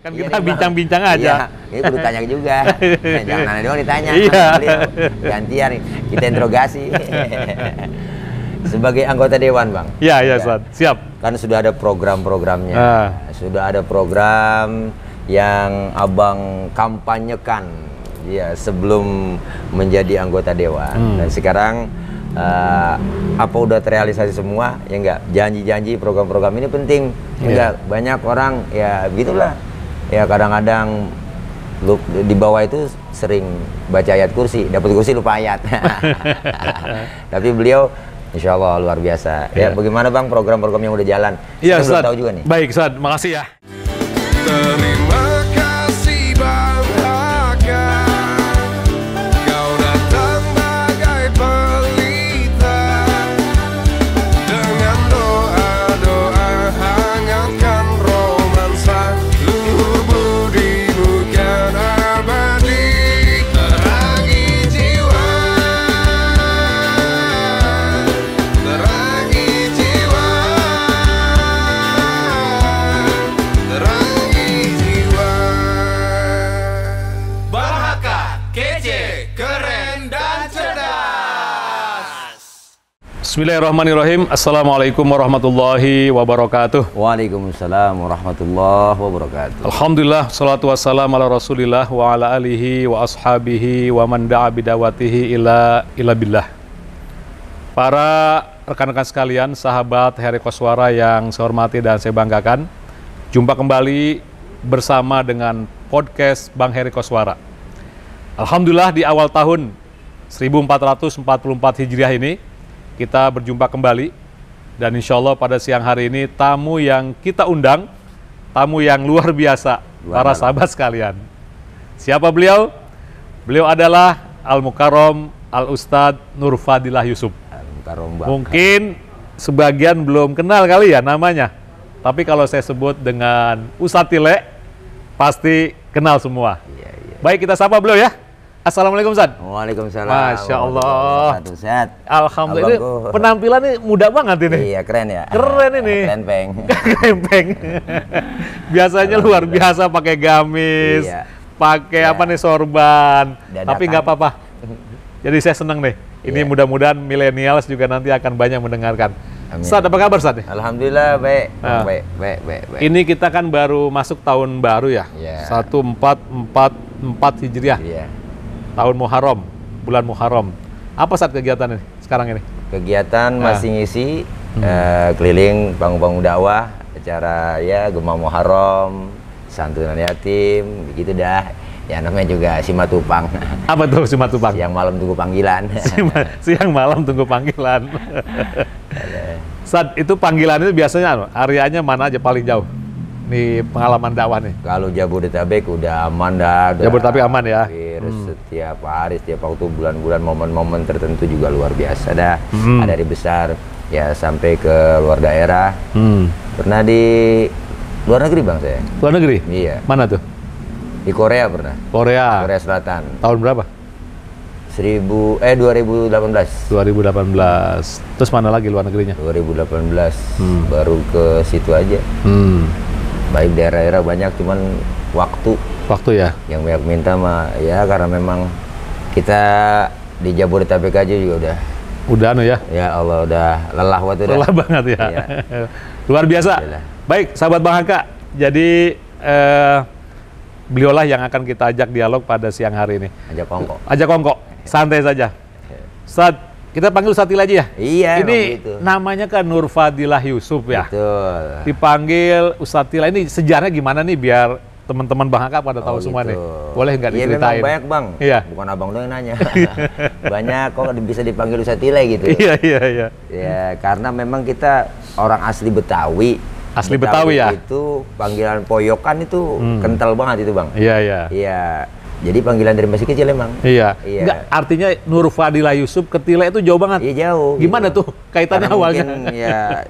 Kan Iya kita nih, Bang. bincang-bincang aja. Iya, ini kudu tanya juga. Jangan aneh doang ditanya. Iya. Beliau. Gantian nih, kita interogasi. Sebagai anggota dewan, Bang. Iya, iya, Ustaz. Siap. Kan sudah ada program-programnya. Ah. Sudah ada program yang Abang kampanyekan ya sebelum menjadi anggota dewan. Dan sekarang apa udah terrealisasi semua? Ya enggak, janji-janji program-program ini penting. Ya enggak, banyak orang ya gitulah. Ya kadang-kadang di bawah itu sering baca ayat kursi, dapat kursi lupa ayat. Tapi beliau insya Allah luar biasa. Ya, bagaimana Bang program-program yang udah jalan? Iya, Kita belum Ustaz. tahu juga nih. Baik, Ustaz. Makasih ya. Terima kasih Bang Haka, kau datang bagai pelita, dengan doa-doa hangatkan romansa, luhur budimu kan abadi, terangi jiwa, terangi jiwa, terangi jiwa. Bang Haka, kece, keren, dan cerdas. Bismillahirrahmanirrahim. Assalamualaikum warahmatullahi wabarakatuh. Waalaikumsalam warahmatullahi wabarakatuh. Alhamdulillah, salatu wassalam ala rasulillah wa ala alihi wa ashabihi wa man da'a bidawatihi ila billah. Para rekan-rekan sekalian, sahabat Heri Koswara yang saya hormati dan saya banggakan, jumpa kembali bersama dengan podcast Bang Heri Koswara. Alhamdulillah di awal tahun 1444 Hijriah ini kita berjumpa kembali, dan insya Allah pada siang hari ini tamu yang kita undang, tamu yang luar biasa, para sahabat sekalian. Siapa beliau? Beliau adalah Al-Mukarram Al-Ustadz Nur Fadilah Yusuf. Mungkin sebagian belum kenal kali ya namanya, tapi kalau saya sebut dengan Ustadz Tile, pasti kenal semua. Baik, kita sapa beliau ya. Assalamualaikum Ustaz. Waalaikumsalam. Masya Allah. Sehat. Alhamdulillah. Ini Abangku. penampilan ini muda banget ini. Iya, keren ya. Keren ini. Keren, Peng. Krempeng. Biasanya luar biasa pakai gamis, Iya. pakai Ya. apa nih, sorban. Dadakan. Tapi nggak apa-apa. Jadi saya senang nih. Ini Iya. mudah-mudahan milenials juga nanti akan banyak mendengarkan. Amin. Ustaz, apa kabar Ustaz? Alhamdulillah baik. Ah. Baik. Ini kita kan baru masuk tahun baru ya. Iya. 1444 Hijriah. Iya. Tahun Muharram, bulan Muharram. Apa saat kegiatan ini sekarang ini? Kegiatan masih ngisi keliling panggung-panggung dakwah, acara ya Gema Muharram, santunan yatim, begitu dah. Ya namanya juga Simatupang. Apa tuh Simatupang? Siang malam tunggu panggilan. Siang malam tunggu panggilan. Saat itu panggilan itu biasanya areanya mana aja paling jauh? Nih pengalaman dakwah nih. Kalau Jabodetabek udah aman dah. udah Jabodetabek aman ya? hampir setiap hari, setiap waktu, bulan-bulan, momen-momen tertentu juga luar biasa dah. Ada dari besar ya sampai ke luar daerah. Pernah di luar negeri Bang saya. Luar negeri? Iya. Mana tuh? Di Korea pernah. Korea. Korea Selatan. Tahun berapa? 2018. 2018. Terus mana lagi luar negerinya? 2018. Baru ke situ aja. Baik daerah-daerah banyak, cuman Waktu ya? yang banyak minta mah ya karena memang kita di Jabodetabek aja juga Udah anu ya? ya Allah udah lelah waktu dah. Lelah banget ya. Iya. Luar biasa. Iyalah. Baik, sahabat Bang Haka. Jadi beliaulah yang akan kita ajak dialog pada siang hari ini. Ajak kongko. Ajak kongko, santai saja. Ustaz, kita panggil Ustaz Tile aja ya? Iya, Ini emang gitu. namanya kan Nur Fadilah Yusuf ya? Betul. Dipanggil Ustaz Tile, ini sejarahnya gimana nih biar teman-teman Bang Haka pada tahu semua gitu. nih? Boleh nggak Iya memang diceritain? banyak Bang. Iya. Bukan abang doang yang nanya. Banyak kok bisa dipanggil Ustaz Tile gitu. Iya. Ya karena memang kita orang asli Betawi. Asli Betawi ya? Itu panggilan poyokan itu kental banget itu Bang. Iya. Iya. Jadi panggilan dari masih kecil emang. Iya. Iya. Nggak, artinya Nur Fadilah Yusuf ke Tile itu jauh banget. Iya jauh. Gimana tuh kaitannya Karena awalnya? Mungkin ya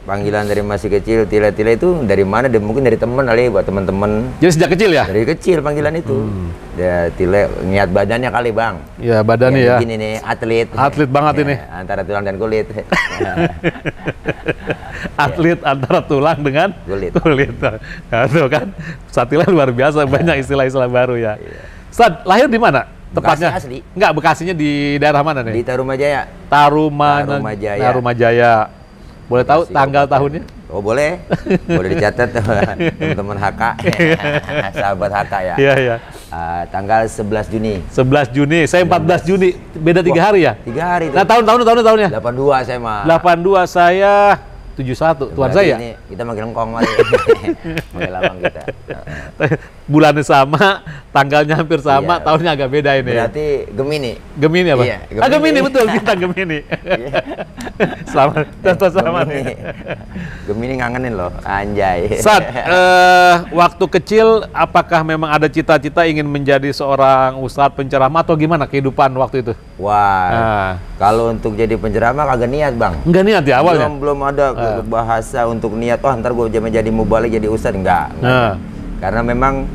panggilan dari masih kecil, Tile-Tile itu dari mana? Mungkin dari teman kali, buat teman-teman. Jadi sejak kecil ya? Dari kecil panggilan itu. Ya, Tile, niat badannya kali bang. Ya badannya ya. Begini nih, atlet. Atlet banget Ya, ini. Antara tulang dan kulit. Atlet antara tulang dengan Kulit. Nah, tuh kan, Satila luar biasa, banyak istilah-istilah baru ya. Ustaz, lahir di mana? Tepatnya? Bekasi asli. Enggak, Bekasinya di daerah mana Di nih? Tarumajaya. Tarumajaya. Tarumajaya. Boleh tahu Bekasi, tanggal Kabupaten. tahunnya? Oh boleh, boleh dicatat teman-teman HK, sahabat HK ya. Iya, iya. Tanggal 11 Juni. 11 Juni, saya 14 Juni. Beda 3 hari ya? 3 hari. Nah, tahunnya? 82 saya mah. 82, saya 71. Tuan Berarti saya? Ini kita manggil engkong kali. Manggil abang kita. Bulannya sama, tanggalnya hampir sama, Iya. tahunnya agak beda ini ya. Berarti Gemini. Gemini apa? Iya, Ah, Gemini Gemini. betul, bintang Gemini. Iya. Selamat, contoh sama Gemini. nih. Gemini ngangenin loh, anjay. Sat, waktu kecil apakah memang ada cita-cita ingin menjadi seorang ustadz penceramah atau gimana kehidupan waktu itu? Wah, Ah. kalau untuk jadi penceramah kagak niat bang. Enggak niat ya awalnya? Belum ada bahasa untuk niat. Oh ntar gue jadi mubalik jadi ustadz enggak. Nah. Karena memang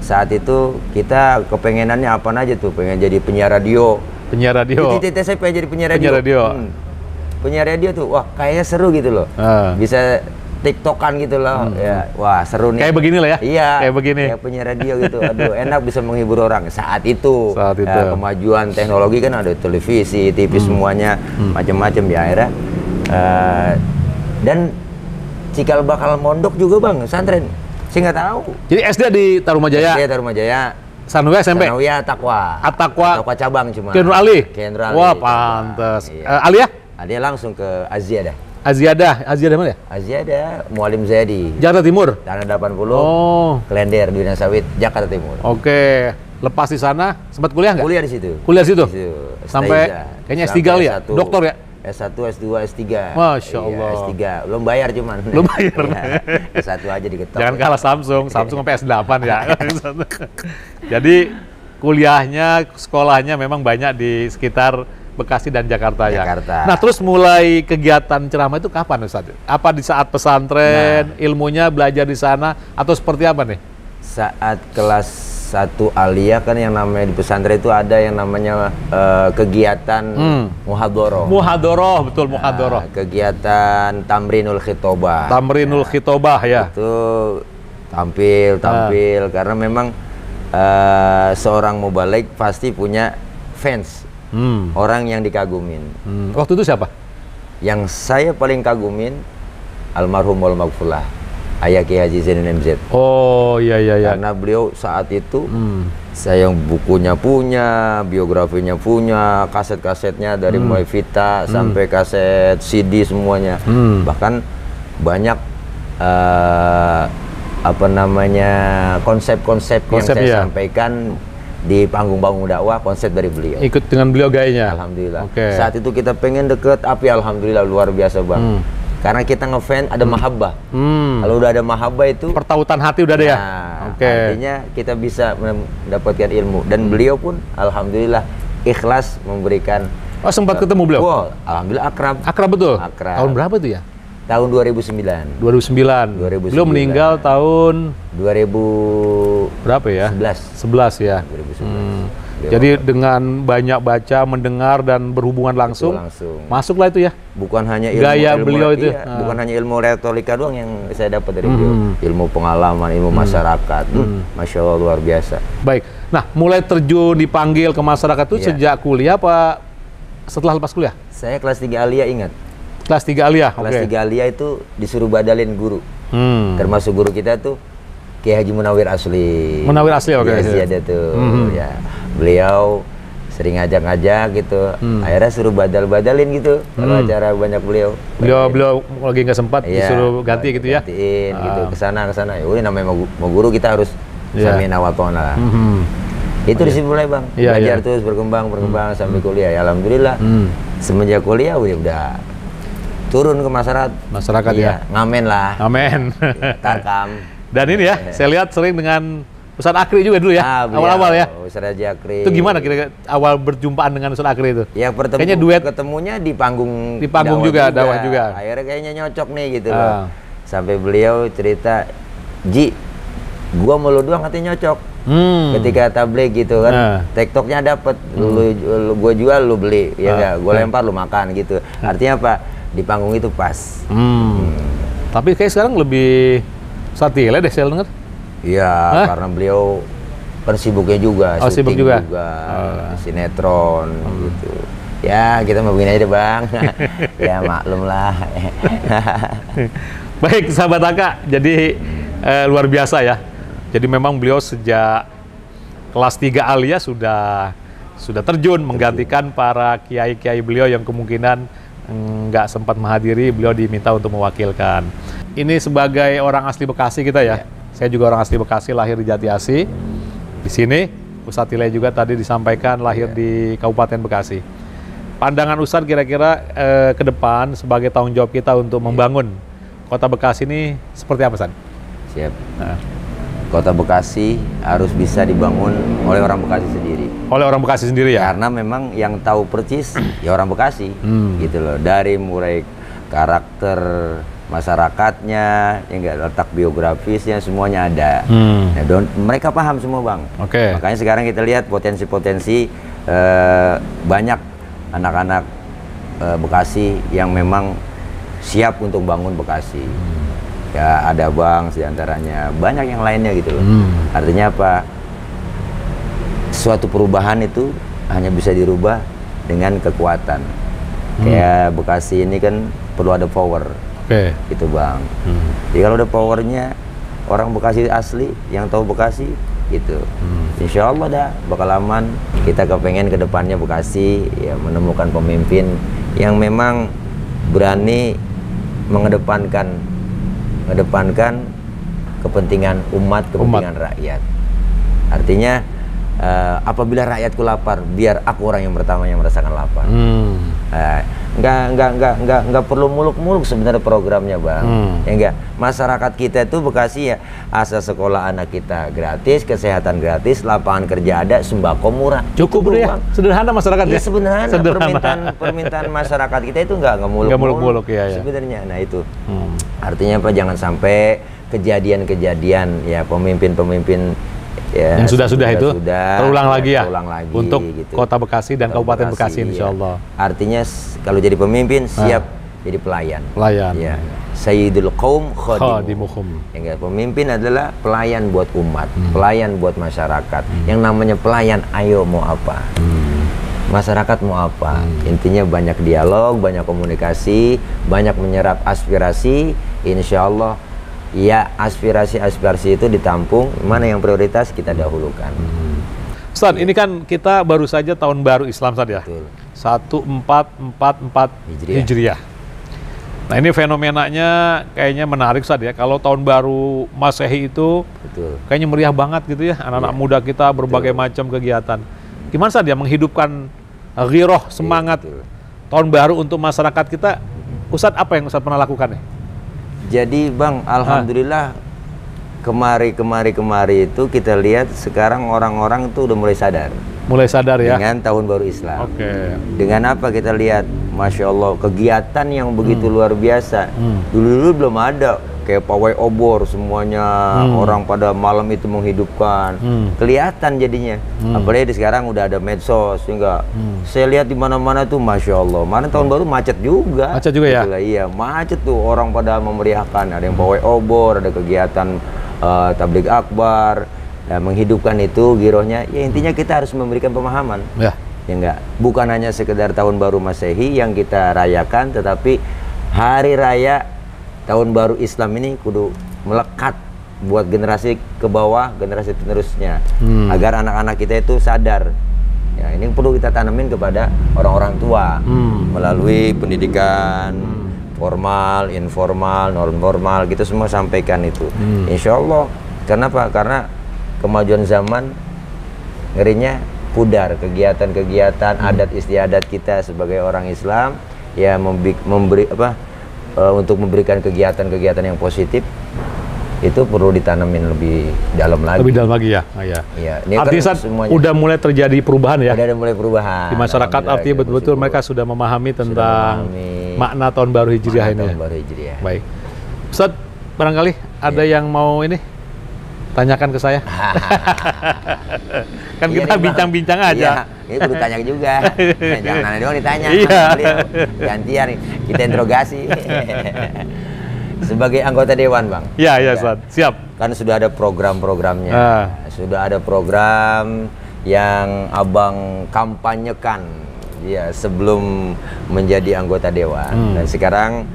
saat itu kita kepengenannya apa aja tuh, pengen jadi penyiar radio. Penyiar radio. Cita-cita saya pengen jadi penyiar radio. Penyiar radio. Penyiar radio tuh, wah kayaknya seru gitu loh. Ah. Bisa tiktokan gitu loh. Ya, wah seru nih. Kayak begini lah ya? Iya. Kayak begini. Kayak penyiar radio gitu. Aduh, enak bisa menghibur orang. Saat itu. Saat itu. Ya, kemajuan teknologi kan ada televisi, TV semuanya, macam-macam ya akhirnya. Dan cikal bakal mondok juga bang, pesantren. Saya nggak tahu. Jadi SD di Tarumajaya, Dia Tarumajaya. Sanawiyah SMP, Sanawiyah Takwa. At-Taqwa. Takwa cabang cuma. Kiai Nur Ali. Kiai Nur Ali, Wah, cabang. pantes. Iya. Aliyah? Dia langsung ke Aziadah. Aziadah mana ya? Aziadah Mualim Zayadi. Jakarta Timur. Tanah 80. Oh, Klender Dunia Sawit Jakarta Timur. oke. Lepas di sana, sempat kuliah nggak? Kuliah di situ. Kuliah di situ? Di situ. Sampai Stay kayaknya Sampai S3 kali ya? S1. Doktor ya? S1, S2, S3. Masya Iya, Allah. S3. Belum bayar cuman. Belum bayar. Iya, S1 aja diketok. Jangan kalah Samsung sampai S8 ya. Jadi kuliahnya, sekolahnya memang banyak di sekitar Bekasi dan Jakarta ya. Jakarta. Nah, terus mulai kegiatan ceramah itu kapan Ustaz? Apa di saat pesantren, ilmunya belajar di sana atau seperti apa nih? Saat kelas 1 aliyah kan yang namanya di pesantren itu ada yang namanya kegiatan muhadhoroh. Muhadhoroh, betul muhadhoroh. Kegiatan tamrinul khitobah. Tamrinul khitobah ya. Itu tampil karena memang seorang mubalik pasti punya fans, orang yang dikagumin. Waktu itu siapa? Yang saya paling kagumin almarhum wal maghfurlah Ayah Kiai Haji Zainuddin MZ. Oh iya iya iya. Karena beliau saat itu saya bukunya punya, biografinya punya, kaset-kasetnya dari mulai Vita sampai kaset CD semuanya. Bahkan banyak apa namanya konsep-konsep yang saya iya. sampaikan di panggung-panggung dakwah, konsep dari beliau. Ikut dengan beliau gayanya. Alhamdulillah. Oke. Saat itu kita pengen deket, tapi alhamdulillah luar biasa bang. Karena kita ngefans ada mahabbah. Kalau udah ada mahabbah itu Pertautan hati udah ada ya. nah, Oke. artinya kita bisa mendapatkan ilmu. Dan beliau pun alhamdulillah ikhlas memberikan. Oh sempat ketemu beliau? Wow, alhamdulillah akrab. Akrab betul? Akrab. Tahun berapa itu ya? Tahun 2009. 2009. Beliau meninggal tahun 2011. berapa ya? 11 ya. 2011. Jadi dengan banyak baca, mendengar dan berhubungan langsung, langsung. masuklah itu ya. Bukan hanya ilmu, Gaya beliau itu. iya, bukan hanya ilmu retorika doang yang saya dapat dari beliau. Ilmu pengalaman, ilmu masyarakat. Masya Allah luar biasa. Baik. Nah, mulai terjun dipanggil ke masyarakat itu Iya. sejak kuliah apa setelah lepas kuliah? Saya kelas 3 aliyah ingat. Kelas 3 aliyah. Kelas Oke. 3 aliyah itu disuruh badalin guru. Hmm. Termasuk guru kita tuh Kiai Haji Munawir Asli. Munawir Asli, oke. Iya, ada tuh. Ya. Beliau sering ngajak-ngajak gitu. Akhirnya suruh badal-badalin gitu. Kalau acara banyak beliau. Beliau lagi nggak sempat Iya, disuruh ganti gitu ya. gantiin gitu ke sana. Ya udah namanya mau guru kita harus Iya. samina wa ta'na. Itu di situ mulai bang. Iya, Belajar iya. terus berkembang sampai kuliah. Ya, alhamdulillah. Semenjak kuliah udah turun ke masyarakat. Masyarakat Iya, ya. ngamen lah. Amin. Tarkam. Dan ini ya, saya lihat sering dengan Ustadz Akri juga dulu ya, awal-awal ya. Ustadz Haji Akri. Itu gimana kira-kira awal berjumpaan dengan Ustadz Akri itu? Ya Kayaknya duet. ketemunya di panggung. Di panggung dakwah juga. Akhirnya kayaknya nyocok nih gitu loh. Sampai beliau cerita, Ji, gua mau lu doang katanya nyocok. Ketika tabligh gitu kan, TikToknya dapet, gua jual lu beli, ya enggak, gua lempar lu makan gitu. Artinya apa? Di panggung itu pas. Tapi kayak sekarang lebih satile deh saya dengar. Iya, karena beliau kan sibuknya juga, sibuk syuting juga. Sinetron gitu. Ya kita mau begini aja deh Bang. Ya maklum lah. Baik sahabat AK, jadi luar biasa ya. Jadi memang beliau sejak kelas 3 Aliyah sudah terjun menggantikan para kiai-kiai beliau yang kemungkinan nggak sempat menghadiri, beliau diminta untuk mewakilkan. Ini sebagai orang asli Bekasi kita ya. Saya juga orang asli Bekasi, lahir di Jati Asih. Di sini Ustadz Tile juga tadi disampaikan lahir di Kabupaten Bekasi. Pandangan Ustadz kira-kira ke depan sebagai tanggung jawab kita untuk membangun Kota Bekasi ini seperti apa, Ustadz? Siap. Kota Bekasi harus bisa dibangun oleh orang Bekasi sendiri. Oleh orang Bekasi sendiri ya? Karena memang yang tahu persis ya orang Bekasi, gitu loh. Dari mulai karakter masyarakatnya, ya enggak, letak biografisnya semuanya ada. Nah, mereka paham semua Bang. Makanya sekarang kita lihat potensi-potensi banyak anak-anak Bekasi yang memang siap untuk bangun Bekasi. Ya ada Bang diantaranya, banyak yang lainnya gitu loh. Artinya apa? Suatu perubahan itu hanya bisa dirubah dengan kekuatan. Kayak Bekasi ini kan perlu ada power. Gitu Bang. Jadi kalau ada powernya orang Bekasi asli yang tahu Bekasi gitu, insya Allah dah bakal aman. Kita kepengen ke depannya Bekasi ya menemukan pemimpin yang memang berani mengedepankan kepentingan umat, kepentingan rakyat. Artinya apabila rakyatku lapar, biar aku orang yang pertama yang merasakan lapar. Nggak perlu muluk-muluk sebenarnya programnya Bang. Ya enggak, masyarakat kita itu Bekasi ya, asal sekolah anak kita gratis, kesehatan gratis, lapangan kerja ada, sembako murah. Cukup ya, sederhana masyarakat ya. Sederhana. Permintaan masyarakat kita itu nggak muluk-muluk ya. Sebenarnya. Nah itu artinya apa? Jangan sampai kejadian-kejadian ya pemimpin-pemimpin ya, yang sudah itu terulang lagi ya untuk gitu. Kota Bekasi dan Kabupaten Bekasi insya Allah. Artinya kalau jadi pemimpin siap jadi pelayan. Ya. Sayyidul qaum khadimuhum. Yang pemimpin adalah pelayan buat umat, pelayan buat masyarakat. Yang namanya pelayan, ayo mau apa? Masyarakat mau apa? Intinya banyak dialog, banyak komunikasi, banyak menyerap aspirasi. Insya Allah ya aspirasi-aspirasi itu ditampung, mana yang prioritas kita dahulukan. Ustadz, ini kan kita baru saja tahun baru Islam Ustadz ya. 1444 Hijriah. Nah ini fenomenanya kayaknya menarik Ustadz ya. Kalau tahun baru Masehi itu kayaknya meriah banget gitu ya. Anak-anak muda kita berbagai macam kegiatan. Gimana Ustadz ya menghidupkan ghiroh, semangat tahun baru untuk masyarakat kita? Ustadz, apa yang Ustadz pernah lakukan nih? Jadi Bang, alhamdulillah kemari itu kita lihat sekarang orang-orang itu udah mulai sadar. Mulai sadar ya? Dengan tahun baru Islam. Dengan apa kita lihat? Masya Allah, kegiatan yang begitu luar biasa. Dulu belum ada. Kayak pawai obor semuanya, orang pada malam itu menghidupkan. Kelihatan jadinya. Apalagi sekarang udah ada medsos, enggak. Saya lihat di mana-mana tuh Masya Allah. Mana tahun baru macet juga. Macet juga ya? Iya, macet tuh, orang pada memeriahkan. Ada yang pawai obor, ada kegiatan tabligh akbar. Ya, menghidupkan itu girohnya. Ya intinya kita harus memberikan pemahaman. Ya enggak, bukan hanya sekedar tahun baru Masehi yang kita rayakan, tetapi hari raya tahun baru Islam ini kudu melekat buat generasi ke bawah, generasi penerusnya, agar anak-anak kita itu sadar. Ya, ini perlu kita tanamin kepada orang-orang tua melalui pendidikan formal, informal, non formal, gitu semua sampaikan itu. Insya Allah. Kenapa? Karena kemajuan zaman ngerinya pudar kegiatan-kegiatan adat istiadat kita sebagai orang Islam ya, untuk memberikan kegiatan-kegiatan yang positif itu perlu ditanamin lebih dalam lagi. Lebih dalam lagi ya. Ah, ya. Iya, ini Artinya kan Ustadz, semuanya udah mulai terjadi perubahan ya udah ada mulai perubahan di masyarakat. Alhamdulillah, Artinya kita betul-betul bersyukur. mereka sudah memahami tentang memahami makna tahun baru Hijriah Makna ini. tahun baru Hijriah. Baik, Ustadz, barangkali ada yang mau ini tanyakan ke saya. Kan Iya kita nih, Bang. bincang-bincang aja. Iya, ini perlu tanya juga. Jangan nanya doang ditanya. Iya. Beliau. Gantian nih, kita interogasi. Sebagai anggota dewan, Bang. Iya, iya, Ya, Ustadz. Siap. kan sudah ada program-programnya. Ah. Sudah ada program yang Abang kampanyekan ya sebelum menjadi anggota dewan. Dan sekarang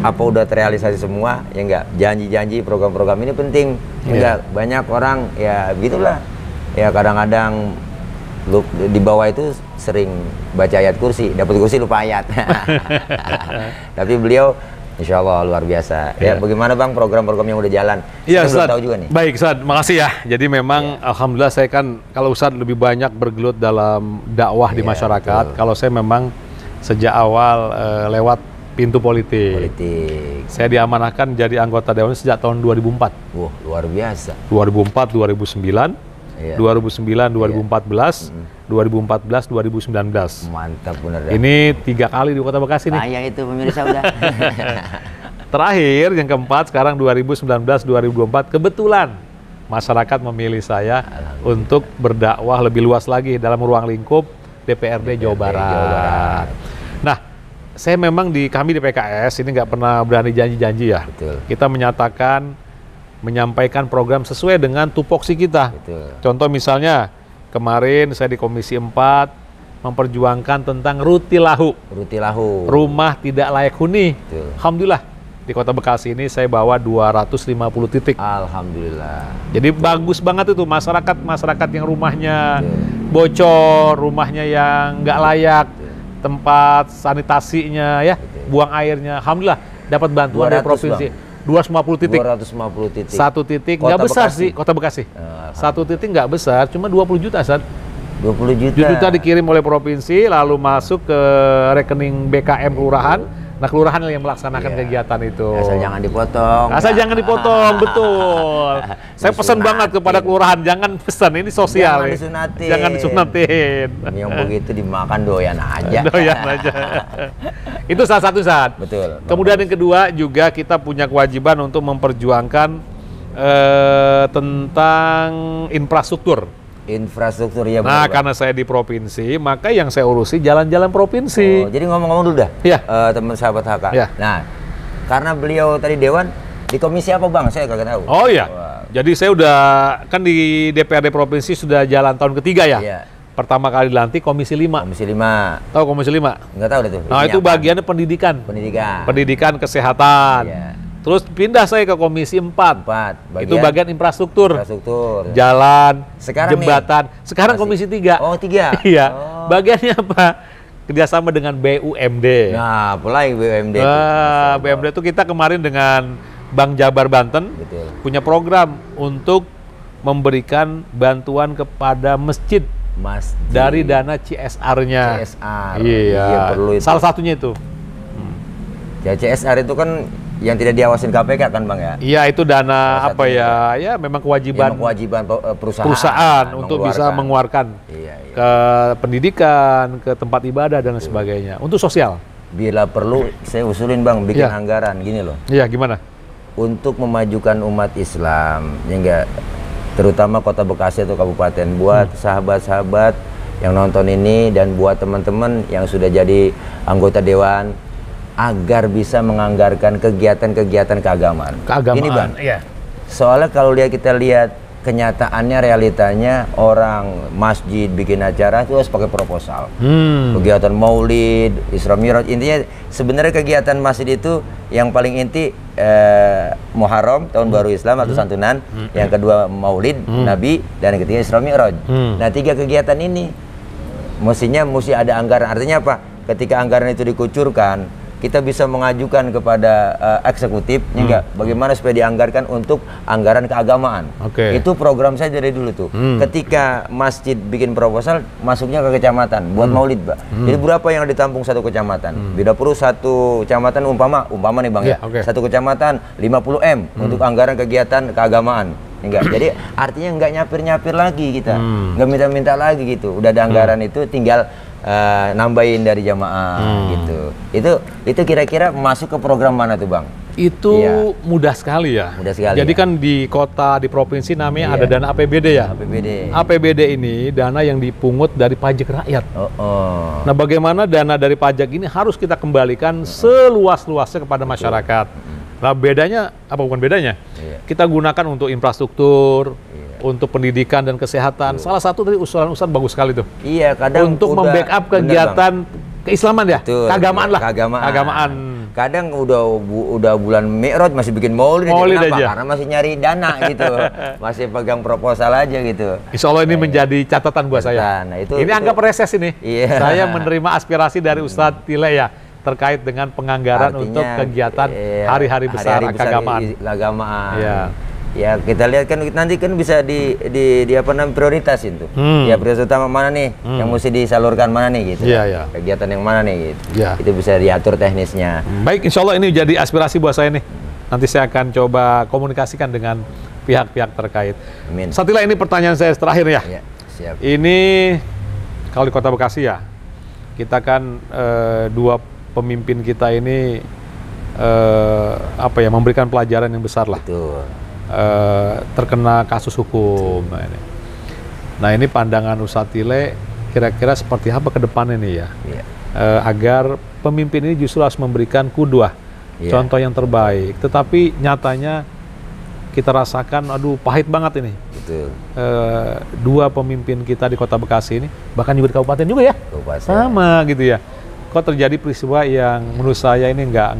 apa udah terrealisasi semua? Ya enggak, janji-janji program-program ini penting. Ya enggak, banyak orang ya begitulah. Ya kadang-kadang di bawah itu sering baca ayat kursi, dapat kursi lupa ayat. Tapi beliau insya Allah luar biasa. Ya, bagaimana Bang program-program yang udah jalan? Iya, Kita belum Ustadz. tahu juga nih. Baik, Ustadz. Makasih ya. Jadi memang Alhamdulillah saya kan, kalau Ustadz lebih banyak bergelut dalam dakwah di Iya, masyarakat. betul. Kalau saya memang sejak awal lewat pintu politik. Politik. Saya diamanahkan jadi anggota dewan sejak tahun 2004. Wah, luar biasa. 2004, 2009, Iya. 2009, 2014, 2014, 2019. Mantap bener dah. Ini 3 kali di Kota Bekasi nih. Saya itu pemirsa udah. Terakhir yang keempat sekarang 2019 2024 kebetulan masyarakat memilih saya untuk berdakwah lebih luas lagi dalam ruang lingkup DPRD Jawa Barat. Nah, saya memang kami di PKS ini nggak pernah berani janji-janji ya. Betul. Kita menyampaikan program sesuai dengan tupoksi kita. Betul. Contoh misalnya kemarin saya di Komisi 4 memperjuangkan tentang rutilahu. Rutilahu. Rumah tidak layak huni. Betul. Alhamdulillah di Kota Bekasi ini saya bawa 250 titik. Alhamdulillah. Jadi bagus banget itu masyarakat yang rumahnya bocor, rumahnya yang nggak layak, tempat sanitasinya ya, buang airnya. Alhamdulillah dapat bantuan dari 200, provinsi. 250 titik. 250 titik. Satu titik Kota nggak besar Bekasi. sih Kota Bekasi. Alhamdulillah. Satu titik nggak besar, cuma 20 juta Sat. 20 juta. 20 juta dikirim oleh provinsi, lalu masuk ke rekening BKM kelurahan. Nah, kelurahan yang melaksanakan kegiatan itu. Asal jangan dipotong. Asal jangan dipotong, betul. Saya pesan banget kepada kelurahan, jangan pesan, ini sosial. Jangan nih. disunatin. Jangan disunatin. Yang begitu dimakan doyan aja. Doyan aja. Itu salah satu saat. Betul. Kemudian yang kedua juga kita punya kewajiban untuk memperjuangkan tentang infrastruktur. Infrastruktur ya. Nah, benar, Bang. karena saya di provinsi, maka yang saya urusi jalan-jalan provinsi. Oh, jadi ngomong-ngomong dulu dah. Iya. Teman sahabat HK. Iya. Nah, karena beliau tadi dewan di komisi apa Bang? Saya kagak tahu. Oh iya. Wah. Jadi saya udah kan di DPRD provinsi sudah jalan tahun ketiga ya. Iya. Pertama kali dilantik Komisi 5. Komisi 5. Tahu Komisi 5? Enggak tahu deh tuh. Nah, Isinya itu apa? bagiannya pendidikan. Pendidikan. Pendidikan, kesehatan. Iya. Terus pindah saya ke Komisi 4. 4. Itu bagian infrastruktur. infrastruktur. Jalan, Sekarang jembatan. Sekarang Masih. Komisi 3. Oh, 3. Iya. Oh. Bagiannya apa? Kerjasama dengan BUMD. Nah, apalagi BUMD itu. Nah, BUMD itu kita kemarin dengan Bank Jabar Banten Betul. punya program untuk memberikan bantuan kepada masjid Mas dari dana CSR-nya. CSR. Iya. Iya, perlu itu. Salah satunya itu. Ya, CSR itu kan yang tidak diawasin KPK kan Bang ya? Iya, itu dana Salah apa satunya ya? Ya memang kewajiban Yang kewajiban perusahaan, perusahaan untuk bisa mengeluarkan Iya, iya. ke pendidikan, ke tempat ibadah dan sebagainya. Untuk sosial. Bila perlu saya usulin Bang bikin Iya. anggaran gini loh. Iya, gimana? Untuk memajukan umat Islam, ya enggak, terutama Kota Bekasi atau kabupaten, buat sahabat-sahabat yang nonton ini dan buat teman-teman yang sudah jadi anggota dewan agar bisa menganggarkan kegiatan-kegiatan keagamaan. Keagamaan. Gini Bang, Iya. soalnya kalau kita lihat kenyataannya, realitanya orang masjid bikin acara itu harus pakai proposal. Kegiatan Maulid, Isra Mi'raj, intinya sebenarnya kegiatan masjid itu yang paling inti Muharram, tahun baru Islam atau santunan, yang kedua Maulid Nabi, dan yang ketiga Isra Mi'raj. Nah, 3 kegiatan ini mesti ada anggaran. Artinya apa? Ketika anggaran itu dikucurkan, kita bisa mengajukan kepada eksekutif, ya enggak, bagaimana supaya dianggarkan untuk anggaran keagamaan. Oke. Itu program saya dari dulu tuh. Ketika masjid bikin proposal, masuknya ke kecamatan buat maulid, Pak. Jadi berapa yang ditampung satu kecamatan? Bila perlu satu kecamatan umpama nih Bang Iya, ya. oke. Satu kecamatan 50 M untuk anggaran kegiatan keagamaan. Enggak. Jadi artinya enggak nyapir-nyapir lagi kita. Enggak minta-minta lagi gitu. Udah ada anggaran itu tinggal nambahin dari jamaah gitu. Itu kira-kira masuk ke program mana tuh, Bang? Itu Iya. mudah sekali ya. Mudah sekali Jadi ya. kan di kota, di provinsi namanya Iya. ada dana APBD ya. APBD. APBD ini dana yang dipungut dari pajak rakyat. Oh. Nah, bagaimana dana dari pajak ini harus kita kembalikan seluas-luasnya kepada masyarakat. Nah, bedanya apa, bukan bedanya? Iya. Kita gunakan untuk infrastruktur, Iya. untuk pendidikan dan kesehatan. Salah satu dari usulan-usulan bagus sekali tuh. Iya, kadang Untuk udah- membackup bener, kegiatan keislaman ya, Betul, keagamaan lah. keagamaan. Kadang udah bulan Mi'raj masih bikin maulid, Maulid kenapa? aja. Karena masih nyari dana gitu. Masih pegang proposal aja gitu. Insya Allah ini menjadi catatan buat saya. Nah, Ini anggap reses ini. Iya. Saya menerima aspirasi dari Ustadz Tile ya terkait dengan penganggaran Artinya, untuk kegiatan iya, hari-hari besar keagamaan. keagamaan. Iya. Ya, kita lihat kan nanti kan bisa di apa namanya prioritasin tuh. Hmm. Ya, prioritas utama mana nih yang mesti disalurkan mana nih gitu. Iya, kan. iya. Kegiatan yang mana nih gitu. Iya. Itu bisa diatur teknisnya. Baik, insya Allah ini jadi aspirasi buat saya nih. Nanti saya akan coba komunikasikan dengan pihak-pihak terkait. Amin. Satila, ini pertanyaan saya terakhir ya. Ya, siap. Ini kalau di Kota Bekasi ya, kita kan dua pemimpin kita ini memberikan pelajaran yang besar lah. Betul. Terkena kasus hukum. Nah ini pandangan Ustadz Tile kira-kira seperti apa ke depannya nih ya, Iya. agar pemimpin ini justru harus memberikan kudwah, Iya. contoh yang terbaik. Tetapi nyatanya kita rasakan, aduh pahit banget ini. Betul. Dua pemimpin kita di Kota Bekasi ini, bahkan juga di kabupaten juga ya, Kabupaten. sama gitu ya. Kok terjadi peristiwa yang menurut saya ini nggak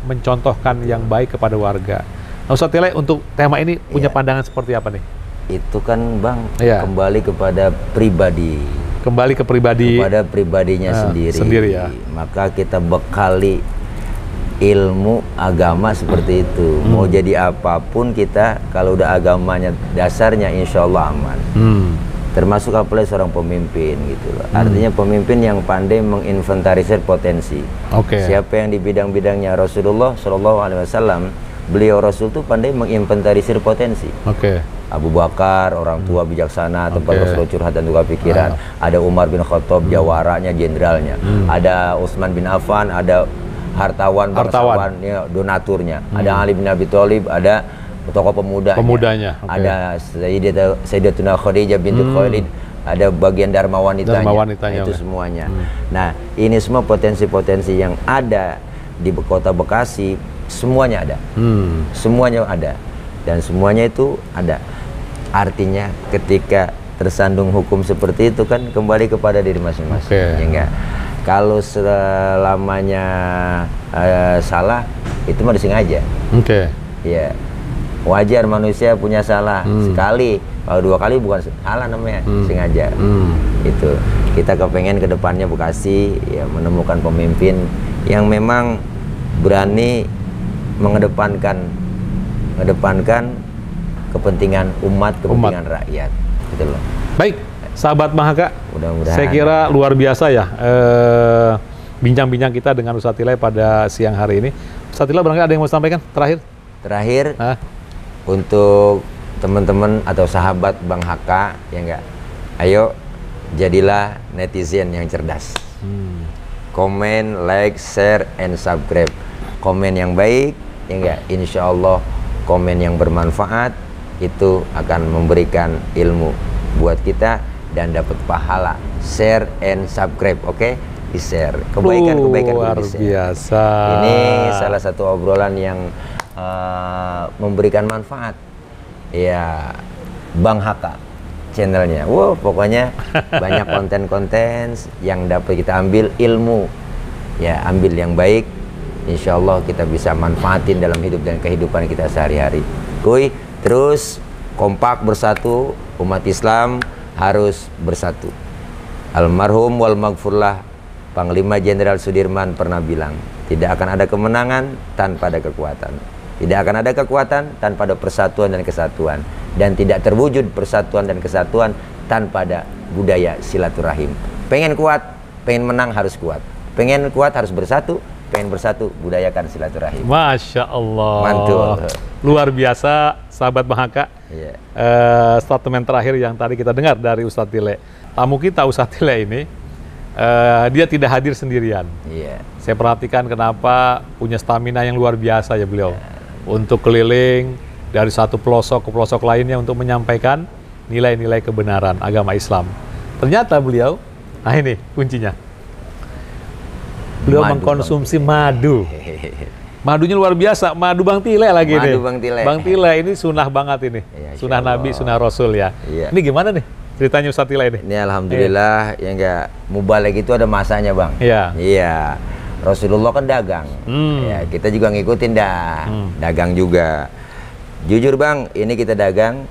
mencontohkan yang baik kepada warga. Nah, Ustadz Tile untuk tema ini punya Iya. pandangan seperti apa nih? Itu kan Bang Iya. kembali kepada pribadi. Kembali ke pribadi. Kepada pribadinya sendiri. sendiri ya. Maka kita bekali ilmu agama seperti itu. Mau jadi apapun kita kalau udah agamanya dasarnya insya Allah aman. Termasuk apalagi seorang pemimpin gitu loh. Artinya pemimpin yang pandai menginventarisir potensi. Oke. Siapa yang di bidang-bidangnya Rasulullah Shallallahu Alaihi Wasallam, beliau Rasul tuh pandai menginventarisir potensi. Oke. Abu Bakar, orang tua bijaksana, tempat Oke. Rasulullah curhat dan tukar pikiran. Ada Umar bin Khattab, jawaranya, jenderalnya. Ada Utsman bin Affan, ada hartawan, bangsawan, ya, donaturnya. Ada Ali bin Abi Thalib, ada tokoh pemudanya. Oke. Ada Sayyidatuna Khadijah binti Khalid, ada bagian dharma wanitanya. Dharma wanitanya, Itu oke. semuanya. Nah, ini semua potensi-potensi yang ada di Kota Bekasi, semuanya ada. Semuanya ada. Dan semuanya itu ada. Artinya ketika tersandung hukum seperti itu kan kembali kepada diri masing-masing. Oke. Ya enggak? Kalau selamanya salah, itu mah disengaja. Oke. Ya, wajar manusia punya salah sekali, kalau dua kali bukan salah namanya, sengaja. Itu kita kepengen ke depannya Bekasi ya menemukan pemimpin yang memang berani mengedepankan kepentingan umat, kepentingan rakyat, gitu loh. Baik, sahabat Mahaka. Mudah-mudahan. Saya kira luar biasa ya bincang-bincang kita dengan Ustadz Tile pada siang hari ini. Ustadz Tile, barangkali ada yang mau sampaikan terakhir? Terakhir, Hah? untuk teman-teman atau sahabat Bang Haka, ya enggak, ayo jadilah netizen yang cerdas. Komen, like, share, and subscribe. Komen yang baik, ya enggak, insya Allah komen yang bermanfaat itu akan memberikan ilmu buat kita dan dapat pahala. Share and subscribe, oke? Di-share. Kebaikan-kebaikan luar di-share. biasa. Ini salah satu obrolan yang memberikan manfaat. Ya, Bang Haka channelnya. Wow, pokoknya banyak konten-konten yang dapat kita ambil ilmu. Ya, ambil yang baik. Insya Allah kita bisa manfaatin dalam hidup dan kehidupan kita sehari-hari. Kuy, terus kompak bersatu, umat Islam harus bersatu. Almarhum wal maghfurlah Panglima Jenderal Sudirman pernah bilang, tidak akan ada kemenangan tanpa ada kekuatan. Tidak akan ada kekuatan tanpa ada persatuan dan kesatuan. Dan tidak terwujud persatuan dan kesatuan tanpa ada budaya silaturahim. Pengen kuat, pengen menang harus kuat. Pengen kuat harus bersatu, pengen bersatu budayakan silaturahim. Masya Allah. Mantul. Luar biasa, sahabat Bang Haka. Iya. Statement terakhir yang tadi kita dengar dari Ustadz Tile. Tamu kita Ustadz Tile ini, dia tidak hadir sendirian. Iya. Saya perhatikan kenapa punya stamina yang luar biasa ya beliau. Untuk keliling dari satu pelosok ke pelosok lainnya untuk menyampaikan nilai-nilai kebenaran agama Islam. Ternyata beliau, nah ini kuncinya. Beliau mengkonsumsi madu. Madunya luar biasa, madu Bang Tile lagi nih. Madu Bang Tile. Bang Tile ini sunnah banget ini. Ya, sunnah Nabi, sunnah Rasul ya. Iya. Ini gimana nih ceritanya Ustadz Tile ini? Ini alhamdulillah ya enggak, mubalek itu ada masanya Bang. Iya. Iya. Rasulullah kan dagang. Ya, kita juga ngikutin dah. Dagang juga. Jujur Bang, ini kita dagang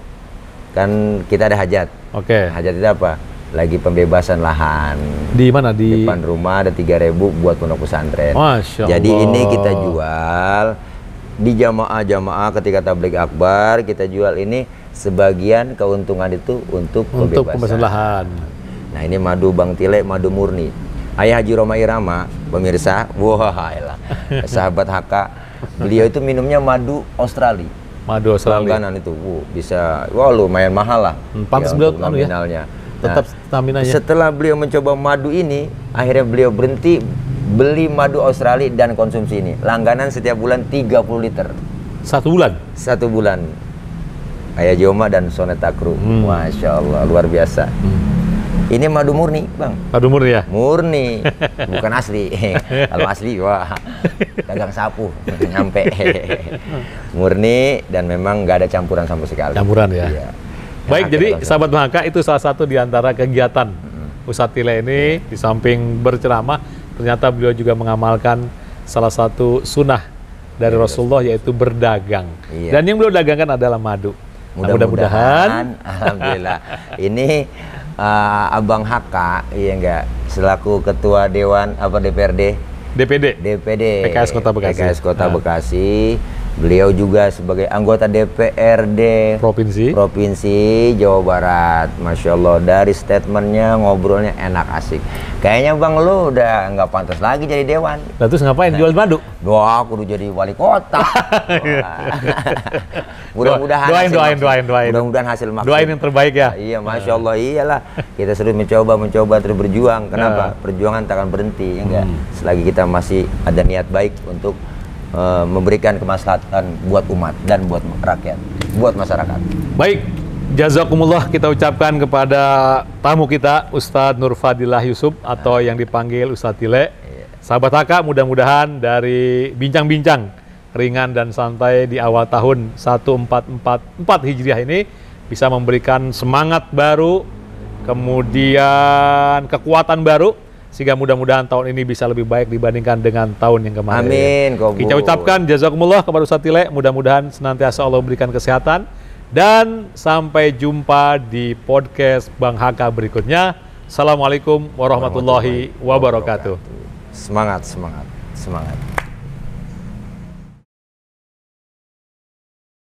kan kita ada hajat. Oke. Hajat itu apa? Lagi pembebasan lahan. Di mana? Di Depan rumah ada 3.000 buat pondok pesantren. Masya Jadi Allah. ini kita jual di jamaah-jamaah ketika tabligh akbar, kita jual ini sebagian keuntungan itu untuk pembebasan lahan. Nah ini madu Bang Tile, madu murni. Ayah Haji Roma Irama, pemirsa, wah elah, sahabat Haka, beliau itu minumnya madu Australia. Madu Australia. Langganan itu, bisa, wah lumayan mahal lah. Pantas ya, beliau untuk anu ya, nominalnya. tetap stamina-nya. Setelah beliau mencoba madu ini, akhirnya beliau berhenti beli madu Australia dan konsumsi ini. Langganan setiap bulan 30 liter. 1 bulan? 1 bulan. Ayah Joma dan Sonet Takru. Masya Allah, luar biasa. Ini madu murni, Bang. Madu murni ya? Murni, bukan asli. Kalau asli, wah, dagang sapu, nyampe. Murni dan memang nggak ada campuran sama sekali. Campuran ya? Iya. Baik, Nah, jadi kita sahabat Bang Haka itu salah satu di antara kegiatan Ustadz Tile ini. Di samping berceramah, ternyata beliau juga mengamalkan salah satu sunnah dari Rasulullah, yaitu berdagang. Iya. Dan yang beliau dagangkan adalah madu. Nah, Mudah-mudahan, alhamdulillah. Ini Abang Haka, iya enggak, selaku ketua Dewan apa DPRD, DPD PKS Kota Bekasi. PKS Kota Bekasi. Beliau juga sebagai anggota DPRD Provinsi Jawa Barat. Masya Allah, dari statementnya, ngobrolnya enak, asik. Kayaknya Bang lu udah nggak pantas lagi jadi dewan. Nah, terus ngapain jual madu? Wah, aku udah jadi wali kota. Mudah-mudahan mudah-mudahan hasil maksud. Doain yang terbaik ya. Iya, Masya Allah, iyalah. Kita terus mencoba terus berjuang. Kenapa? Perjuangan tak akan berhenti, ya enggak? Selagi kita masih ada niat baik untuk memberikan kemaslahatan buat umat dan buat rakyat, buat masyarakat. Baik, jazakumullah kita ucapkan kepada tamu kita Ustadz Nur Fadilah Yusuf atau yang dipanggil Ustadz Tile. Sahabat Haka, mudah-mudahan dari bincang-bincang ringan dan santai di awal tahun 1444 Hijriah ini bisa memberikan semangat baru, kemudian kekuatan baru, sehingga mudah-mudahan tahun ini bisa lebih baik dibandingkan dengan tahun yang kemarin. Amin. Kita ucapkan jazakumullah kepada Ustadz Tile, mudah-mudahan senantiasa Allah berikan kesehatan, dan sampai jumpa di podcast Bang Haka berikutnya. Assalamualaikum warahmatullahi wabarakatuh. Semangat.